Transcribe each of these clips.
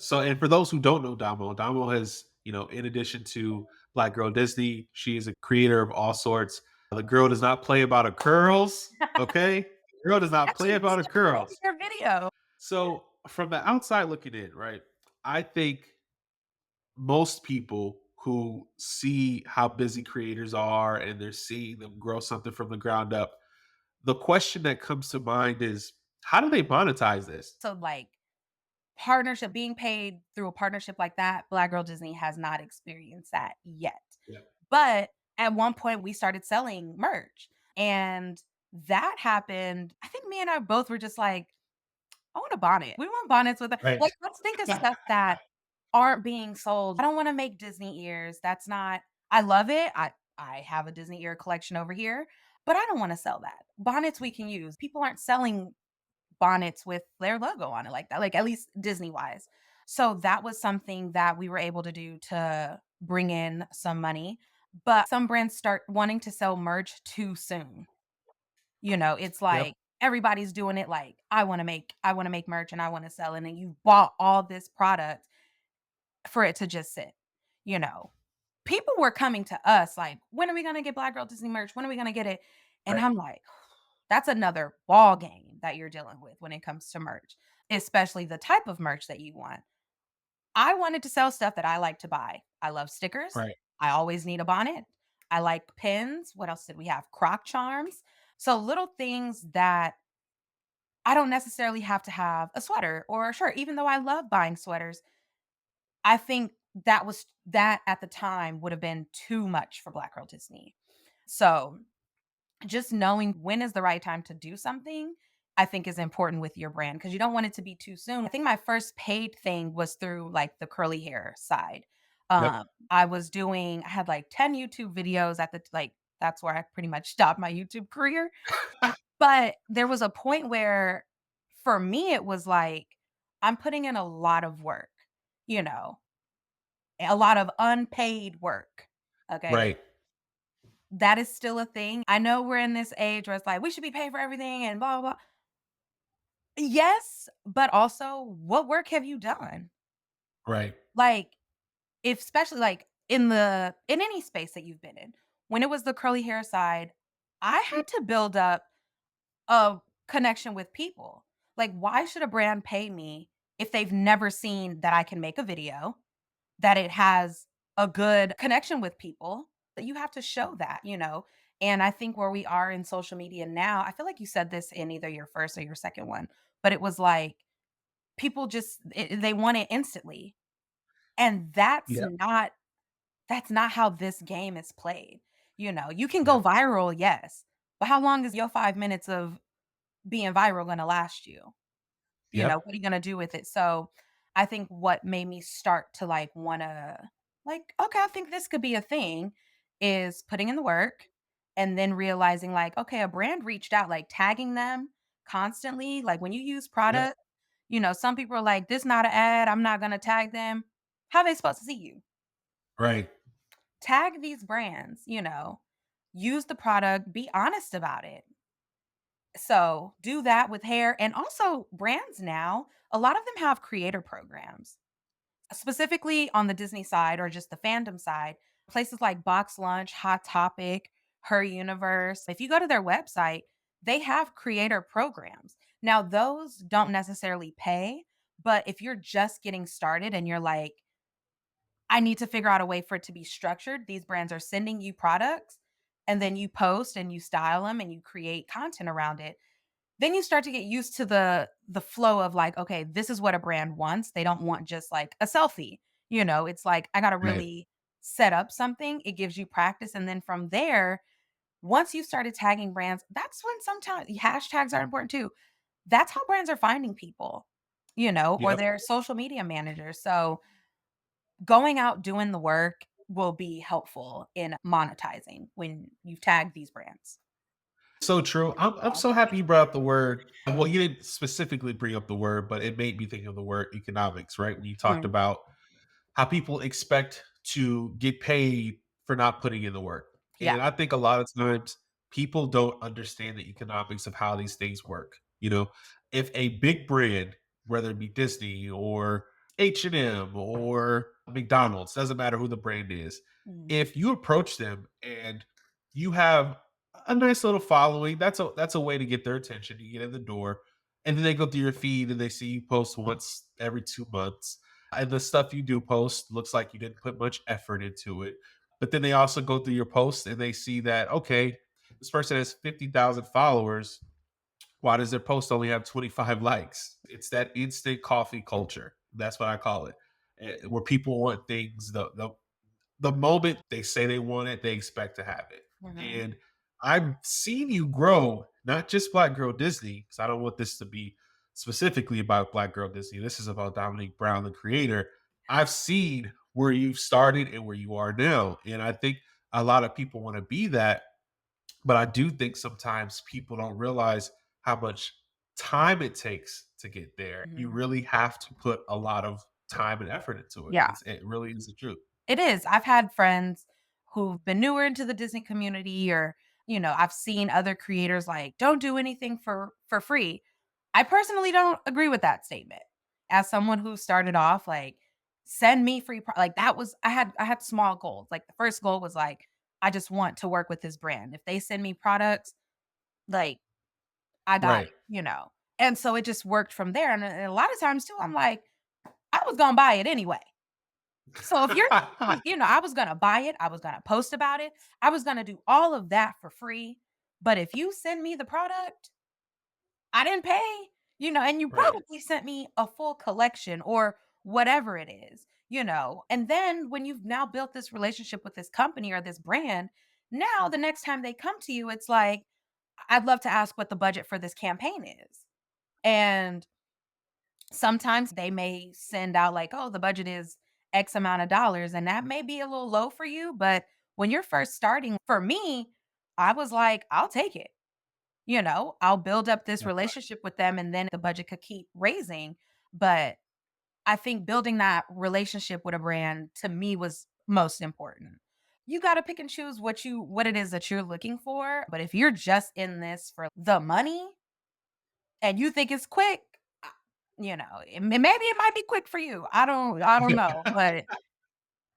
So, and for those who don't know Domo, Domo has, in addition to Black Girl Disney, she is a creator of all sorts. The girl does not play about her curls. Okay. The girl does not play Actually, about her curls. your video. So, from the outside looking in, right? I think most people who see how busy creators are and they're seeing them grow something from the ground up, the question that comes to mind is, how do they monetize this? So, like, partnership being paid through a partnership like that, Black Girl Disney has not experienced that yet. Yeah. But at one point, we started selling merch, and that happened. I think me and I both were just like, "I want a bonnet." We want bonnets with a Right. like, let's think of stuff that aren't being sold. I don't wanna make Disney ears. That's not I love it. I have a Disney ear collection over here, but I don't wanna sell that. Bonnets we can use. People aren't selling bonnets with their logo on it like that, like, at least Disney-wise. So, that was something that we were able to do to bring in some money, but some brands start wanting to sell merch too soon. It's Yep. like everybody's doing it like, I wanna make merch and I wanna sell," and then you bought all this product for it to just sit, you know? People were coming to us like, "When are we gonna get Black Girl Disney merch? When are we gonna get it?" And Right. I'm like, that's another ball game that you're dealing with when it comes to merch, especially the type of merch that you want. I wanted to sell stuff that I like to buy. I love stickers. Right. I always need a bonnet. I like pins. What else did we have? Croc charms. So little things that I don't necessarily have to have a sweater or a shirt, even though I love buying sweaters. I think that at the time would have been too much for Black Girl Disney. So just knowing when is the right time to do something, I think is important with your brand because you don't want it to be too soon. I think my first paid thing was through like the curly hair side. Yep. I had like 10 YouTube videos that's where I pretty much stopped my YouTube career. But there was a point where for me it was like I'm putting in a lot of work, you know, a lot of unpaid work. Okay. Right. That is still a thing. I know we're in this age where it's like, we should be paid for everything and blah, blah, blah. Yes, but also, what work have you done? Right. Like, if especially like in any space that you've been in, when it was the curly hair side, I had to build up a connection with people. Like, why should a brand pay me if they've never seen that I can make a video, that it has a good connection with people, that you have to show that. And I think where we are in social media now, I feel like you said this in either your first or your second one, but it was like people they want it instantly. And Yep. that's not how this game is played. You can go Yep. viral, yes. But how long is your 5 minutes of being viral gonna last you? Yep. What are you gonna do with it? So, I think what made me start to, like, wanna, like, "Okay, I think this could be a thing," is putting in the work and then realizing, like, okay, a brand reached out, like, tagging them constantly, like, when you use Yep. product, some people are like, "This not an ad, I'm not gonna tag them." How they supposed to see you? Right. Tag these brands, use the product, be honest about it. So, do that with hair, and also brands now, a lot of them have creator programs, specifically on the Disney side or just the fandom side. Places like Box Lunch, Hot Topic, Her Universe. If you go to their website, they have creator programs. Now, those don't necessarily pay, but if you're just getting started and you're like, I need to figure out a way for it to be structured, these brands are sending you products and then you post and you style them and you create content around it, then you start to get used to the flow of like, okay, this is what a brand wants. They don't want just like a selfie. It's like I got to Right. really set up something. It gives you practice, and then from there, once you started tagging brands, that's when sometimes hashtags are important too. That's how brands are finding people, or Yep. their social media managers. So going out doing the work will be helpful in monetizing when you've tagged these brands. So true. I'm so happy you brought up the word. Well, you didn't specifically bring up the word, but it made me think of the word economics, right? When you talked Mhm. about how people expect to get paid for not putting in the work. Yeah. And I think a lot of times people don't understand the economics of how these things work. If a big brand, whether it be Disney or H&M or McDonald's, doesn't matter who the brand is. Mhm. If you approach them and you have a nice little following, that's a way to get their attention. You get in the door, and then they go through your feed and they see you post once every 2 months. And the stuff you do post looks like you didn't put much effort into it. But then they also go through your posts and they see that, okay, this person has 50,000 followers. Why does their post only have 25 likes? It's that instant coffee culture. That's what I call it. Where people want things the moment they say they want it, they expect to have it. Mhm. And I've seen you grow, not just Black Girl Disney, because I don't want this to be specifically about Black Girl Disney. This is about Dominique Brown, the creator. I've seen where you've started and where you are now. And I think a lot of people want to be that, but I do think sometimes people don't realize how much time it takes to get there. You Mhm. really have to put a lot of time and effort into it. Yeah. It really is the truth. It is. I've had friends who've been newer into the Disney community or, I've seen other creators like, "Don't do anything for free." I personally don't agree with that statement. As someone who started off like, "Send me free like that was I had small goals. Like the first goal was like, I just want to work with this brand. If they send me products, like I got Right. it. And so it just worked from there. And a lot of times too, I'm like, I was gonna buy it anyway. So if you're I was gonna buy it, I was gonna post about it, I was gonna do all of that for free. But if you send me the product, I didn't pay, and you Right. probably sent me a full collection or whatever it is, And then when you've now built this relationship with this company or this brand, now the next time they come to you, it's like, I'd love to ask what the budget for this campaign is. And sometimes they may send out like, "Oh, the budget is X amount of dollars," and that may be a little low for you, but when you're first starting, for me, I was like, "I'll take it." I'll build up this Yeah. relationship with them and then the budget could keep raising, but I think building that relationship with a brand to me was most important. You got to pick and choose what it is that you're looking for, but if you're just in this for the money, and you think it's quick, maybe it might be quick for you. I don't know, but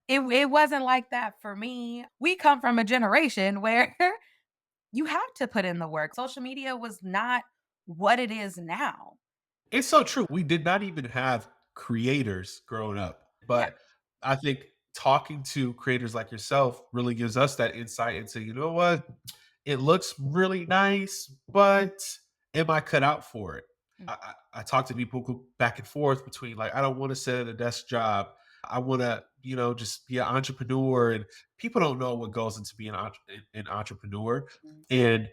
it wasn't like that for me. We come from a generation where you have to put in the work. Social media was not what it is now. It's so true. We did not even have creators growing up, Yeah. but I think talking to creators like yourself really gives us that insight into, you know what? It looks really nice, but am I cut out for it? Mm. I talk to people who back and forth between like, I don't want to sit at a desk job. I want to, just be an entrepreneur. And people don't know what goes into being an entrepreneur. Mhm. And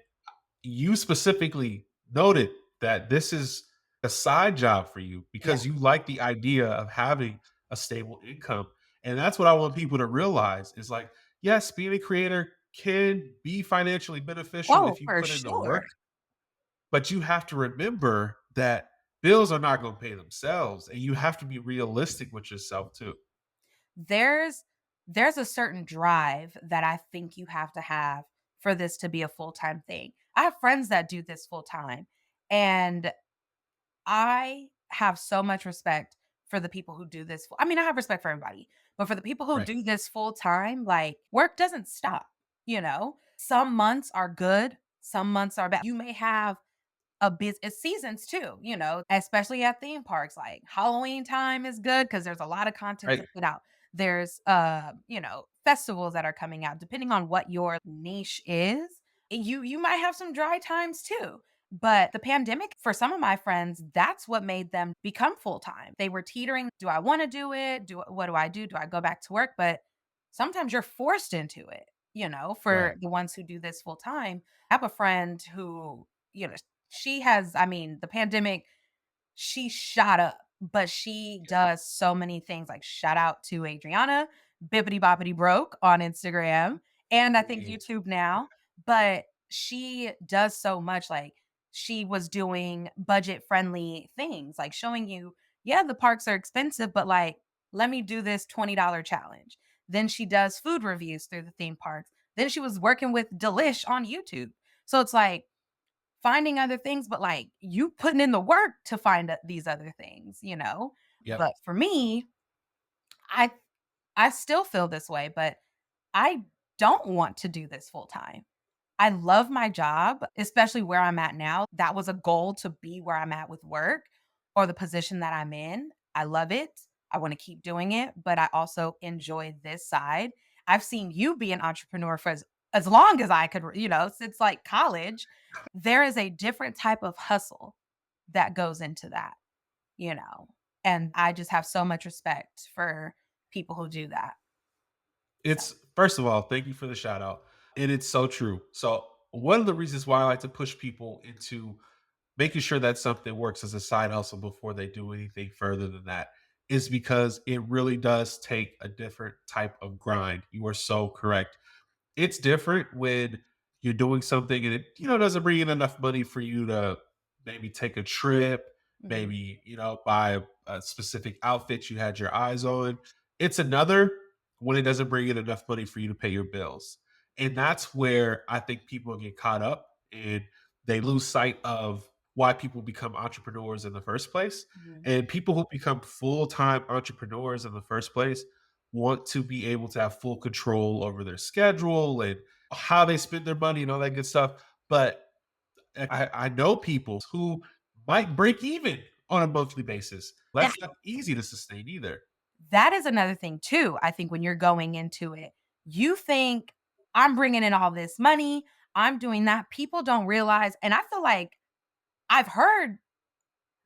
you specifically noted that this is a side job for you Yeah. because you like the idea of having a stable income. And that's what I want people to realize is like, yes, being a creator can be financially beneficial Oh, if you for put in the sure. work, but you have to remember that bills are not going to pay themselves and you have to be realistic with yourself too. There's there's a certain drive that I think you have to have for this to be a full-time thing. I have friends that do this full time, and I have so much respect for the people who do this. I mean, I have respect for everybody, but for the people who Right. do this full time, like work doesn't stop, Some months are good, some months are bad. You may have a busy it's seasons too, especially at theme parks. Like Halloween time is good because there's a lot of content to Right. put out. There's festivals that are coming out depending on what your niche is. You might have some dry times too. But the pandemic, for some of my friends, that's what made them become full time. They were teetering. Do I want to do it? What do I do? Do I go back to work? But sometimes you're forced into it, Right. for the ones who do this full time. I have a friend who, she has, I mean, the pandemic, she shot up, but she does so many things. Like shout out to Adriana, Bippity Boppity Broke on Instagram and I think Yeah. YouTube now. But she does so much. Like she was doing budget friendly things, like showing you, yeah, the parks are expensive, but like, let me do this $20 challenge. Then she does food reviews through the theme parks. Then she was working with Delish on YouTube. So it's like, finding other things, but, like, you putting in the work to find these other things, Yep. But for me, I I still feel this way, but I don't want to do this full time. I love my job, especially where I'm at now. That was a goal to be where I'm at with work or the position that I'm in. I love it. I want to keep doing it, but I also enjoy this side. I've seen you be an entrepreneur for as long as I could, since like college. There is a different type of hustle that goes into that, you know. And I just have so much respect for people who do that. So, It's first of all, thank you for the shout out. And it's so true. So one of the reasons why I like to push people into making sure that something works as a side hustle before they do anything further than that is because it really does take a different type of grind. You are so correct. It's different when you're doing something and it, doesn't bring in enough money for you to maybe take a trip, mhm. maybe, buy a specific outfit you had your eyes on. It's another when it doesn't bring in enough money for you to pay your bills. And that's where I think people get caught up and they lose sight of why people become entrepreneurs in the first place. Mhm. And people who become full-time entrepreneurs in the first place want to be able to have full control over their schedule and how they spend their money and all that good stuff. But I know people who might break even on a monthly basis. That's not easy to sustain either. That is another thing too, I think when you're going into it. You think, "I'm bringing in all this money, I'm doing that." People don't realize and I feel like I've heard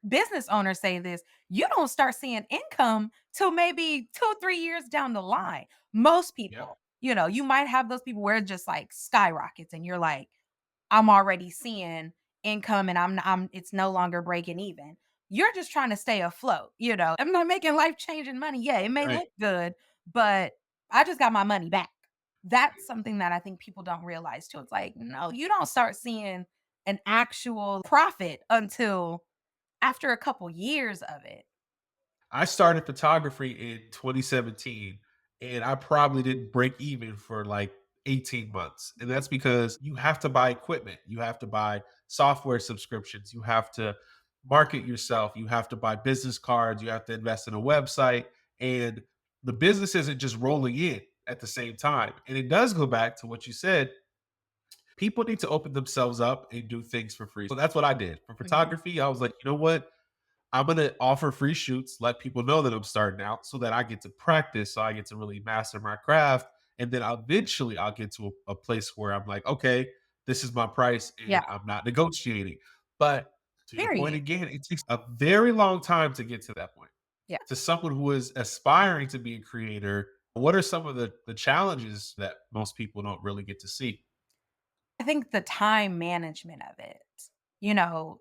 business owners say this, you don't start seeing income till maybe 2, 3 years down the line. Most Yep. people, you might have those people where it just, like, skyrockets and you're like, I'm already seeing income and I'm it's no longer breaking even. You're just trying to stay afloat, you know. I'm not making life-changing money. Yeah, it may Right. look good, but I just got my money back. That's something that I think people don't realize too. It's like, no, you don't start seeing an actual profit until after a couple years of it. I started photography in 2017 and I probably didn't break even for like 18 months. And that's because you have to buy equipment, you have to buy software subscriptions, you have to market yourself, you have to buy business cards, you have to invest in a website. And the business isn't just rolling in at the same time. And it does go back to what you said. People need to open themselves up and do things for free. So that's what I did. For Mhm. photography, I was like, you know what? I'm gonna offer free shoots, let people know that I'm starting out so that I get to practice, so I get to really master my craft. And then eventually I'll get to a place where I'm like, okay, this is my price Yeah, and I'm not negotiating. But to your point period. again, it takes a very long time to get to that point. Yeah. To someone who is aspiring to be a creator, what are some of the challenges that most people don't really get to see? I think the time management of it,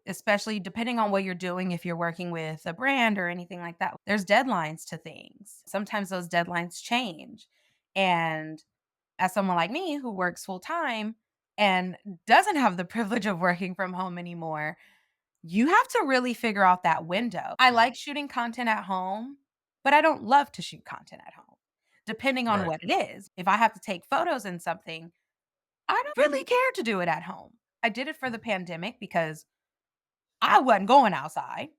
especially depending on what you're doing, if you're working with a brand or anything like that, there's deadlines to things. Sometimes those deadlines change. And as someone like me who works full time and doesn't have the privilege of working from home anymore, you have to really figure out that window. I Yep. like shooting content at home, but I don't love to shoot content at home, depending on Right. what it is. If I have to take photos in something, I don't really care to do it at home. I did it for the pandemic because I wasn't going outside.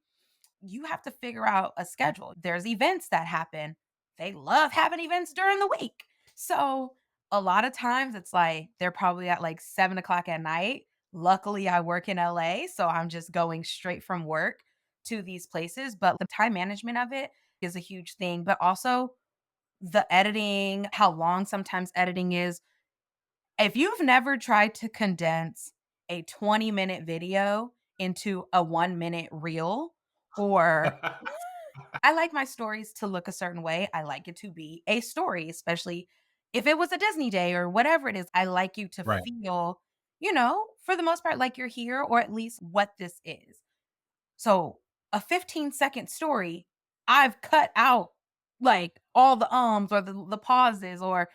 You have to figure out a schedule. There's events that happen. They love having events during the week. So a lot of times it's like they're probably at like 7 o'clock at night. Luckily, I work in LA. So I'm just going straight from work to these places. But the time management of it is a huge thing. But also the editing, how long sometimes editing is. If you've never tried to condense a 20-minute video into a 1-minute reel, or I like my stories to look a certain way, I like it to be a story, especially if it was a Disney day or whatever it is. I like you to Right. feel, for the most part, like you're here or at least what this is. So, a 15-second story, I've cut out like all the ums or the pauses, or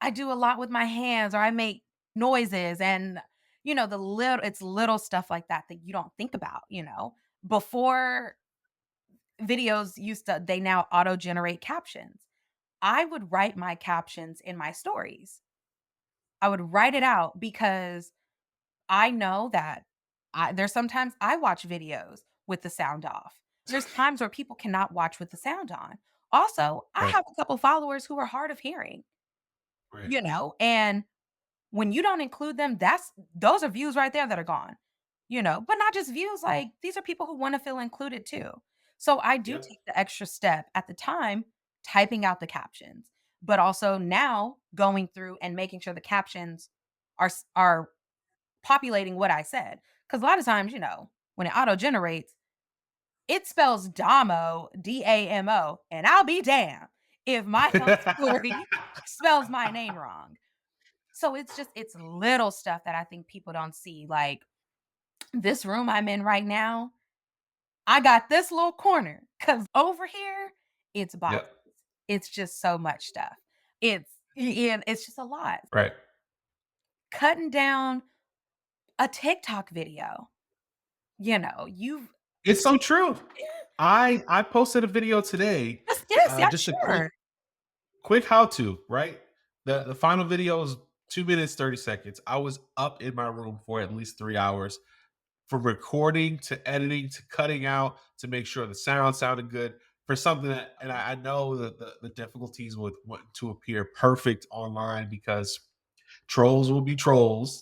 I do a lot with my hands or I make noises and it's little stuff like that that you don't think about. Before videos used to they now auto generate captions. I would write my captions in my stories. I would write it out because I know that there's sometimes I watch videos with the sound off. There's times where people cannot watch with the sound on. Also, I Right. have a couple followers who are hard of hearing, Right. and when you don't include them, those are views right there that are gone, but not just views, like these are people who want to feel included too. So I do Yep. take the extra step at the time typing out the captions, but also now going through and making sure the captions are populating what I said. Cuz a lot of times, when it auto generates, it spells Damo, Damo, and I'll be damned if my health story spells my name wrong. So it's little stuff that I think people don't see. Like this room I'm in right now, I got this little corner because over here it's boxes. Yep. It's just so much stuff. It's just a lot. Right. Cutting down a TikTok video. You've It's so true. I posted a video today, yes, yes, yeah, just a quick sure. quick how to, right? The final video is 2 minutes 30 seconds. I was up in my room for at least 3 hours, from recording to editing to cutting out to make sure the sound sounded good for something that, and I know that the difficulties with wanting to appear perfect online because trolls will be trolls.